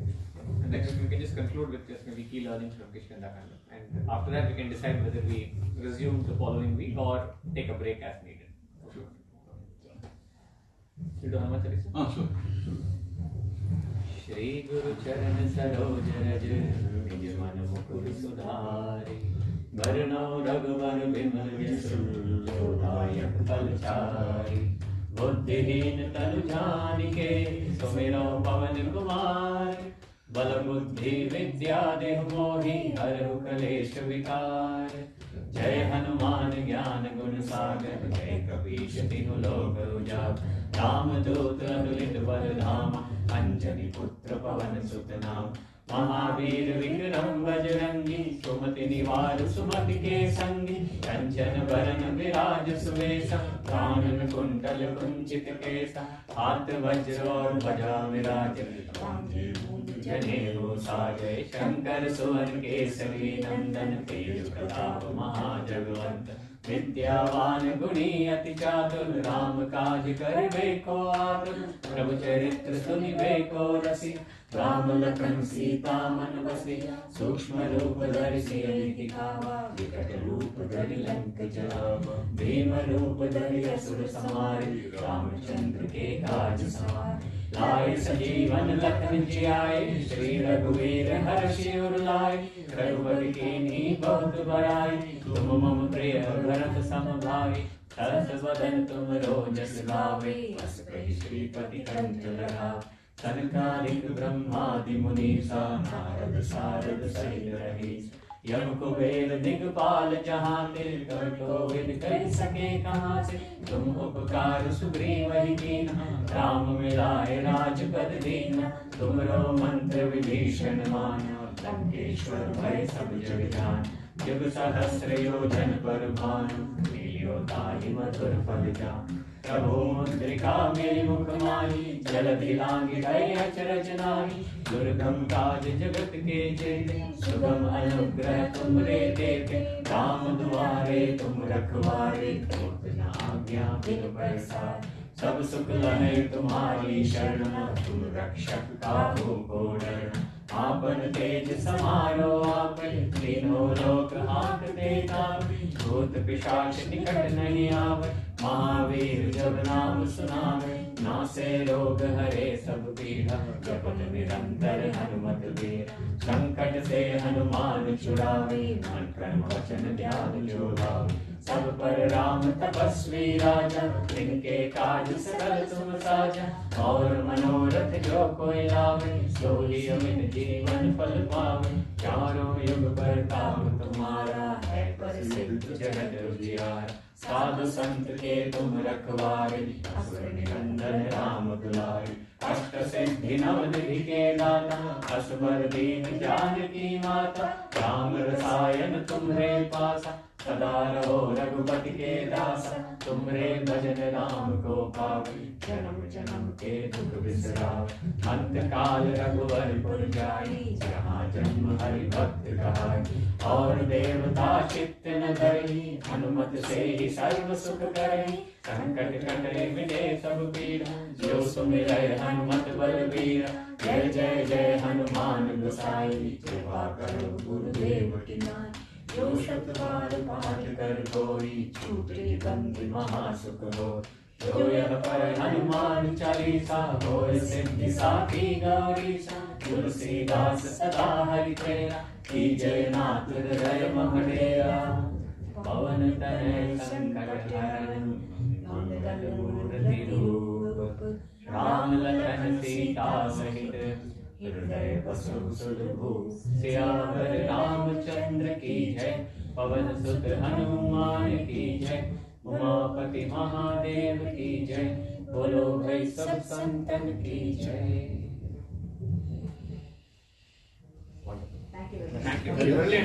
And next we can just conclude with just maybe key learnings from Kishkinda Kandam. And after that, we can decide whether we resume the following week or take a break as needed. Sure. You do Hanuman Chalisa? Sure. Shri गुरु चरण सरोज रज निज मन मुकुर सुधारे वरनौ रघुवर विमल जसु जोदायक फलचारि बुद्धिहीन तनु जानिके सुमिरौ पवन कुमार बल बुद्धि विद्या देहु मोहि हरहु कलेश विकार जय हनुमान ज्ञान गुण सागर जय कपीश तिहु लोक उजागर रामदूत अतुलित बल धामा अंजनी पुत्र पवन सुत नाम महावीर विक्रम बजरंगी सुमति निवार सुमति के संगी कंचन बरन विराज सुवेशा कानन कुंडल कुंचित केसा हाथ वज्र और ध्वजा विराज जनेऊ साजय शंकर सुवन केसरी नंदन तेज प्रताप महाजगवंत विद्यावान गुणी अति चातुर राम काज करिबे को आतुर प्रभु चरित्र सुनिबे को रसी राम लखन सीता मन बसी सूक्ष्म रूप धरि सियहि दिखावा विकट रूप धरि लंक जलावा भीम रूप धरि असुर संहारे रामचंद्र के काज सवारे लाए सजीवन लखन जियाए श्री रघुवीर हर्षि उर लाए रघुवर कीन्ही बहुत बड़ाई तुम मम प्रिय भरत सम भाई सरस वदन तुम रोजस गावे बस कहि श्रीपति कंठ लगावे सनकादिक ब्रह्मादि मुनीसा नारद सारद सहित रहीस यम कुबेर दिगपाल जहांते कवि विद कर सके कहां से तुम उपकार सुग्रीव ही कीन्हा राम मिलाए राजपद दीन्हा तुमरो मंत्र विभीषण माना लंकेश्वर भय सब जग जान युग सहस्र योजन पर भानु लील्यो ताहि मधुर फल जान प्रभु मुद्रिका मेरी मुख माही जलधि लांघि गए अचरज नाही दुर्गम काज जगत के जेते सुगम अनुग्रह तुमरे देते राम दुआरे तुम रखवारे तुम आज्ञा बिन पैसार सब सुख लहे तुम्हारी शरण तुम रक्षक काहू को डरना आपन तेज समारो आपन तीनों लोक हांकते कापी भूत पिशाच निकट नहीं आवे महावीर जब नाम सुनावे नासे रोग हरे सब पीढ़ा जपत निरंतर हनुमत वीर संकट से हनुमान छुड़ावे मन कर्म वचन ध्यान जो लावे सब पर राम तपस्वी राजा जिनके काज सकल तुम साजा और मनोरथ जो कोई लावे सोई अमित जीवन फल पावे चारों युग पर काम तुम्हारा है प्रसिद्ध जगत उजियार साधु संत के तुम रखवारे असुर निकंदन राम दुलारे अष्ट सिद्धि नव निधि के दाता असबर दीन जानकी माता राम रसायन तुम्हारे पासा सदा रहो रघुपति के दासा तुमरे भजन राम को पावे जन्म जन्म के दुख बिसरावे अंत काल रघुवर पुर जाई जहाँ जन्म हरि भक्त कहाई और देवता चित्त न धरई हनुमत से ही सर्व सुख करई संकट कटे मिटे सब पीड़ा जो सुमिरै हनुमत बलबीरा जय जय जय हनुमान गोसाई कृपा करो गुरुदेव की नाई जो शत बार पाठ कर कोई छूटे बंदी महासुख हो जो यह पर हनुमान चालीसा होय सिद्धि साखी गौरीसा तुलसीदास सदा हरि तेरा की जय नाथ हृदय महडेरा पवन तनय संकट हरन मंगल मूर्ति रूप राम लखन सीता सहित हृदय बसु सुरभूप सियावर रामचंद्र की जय पवन सुत हनुमान की जय उमापति महादेव की जय बोलो भाई सब संतन की जय. Thank you very much. Thank you. Brilliant.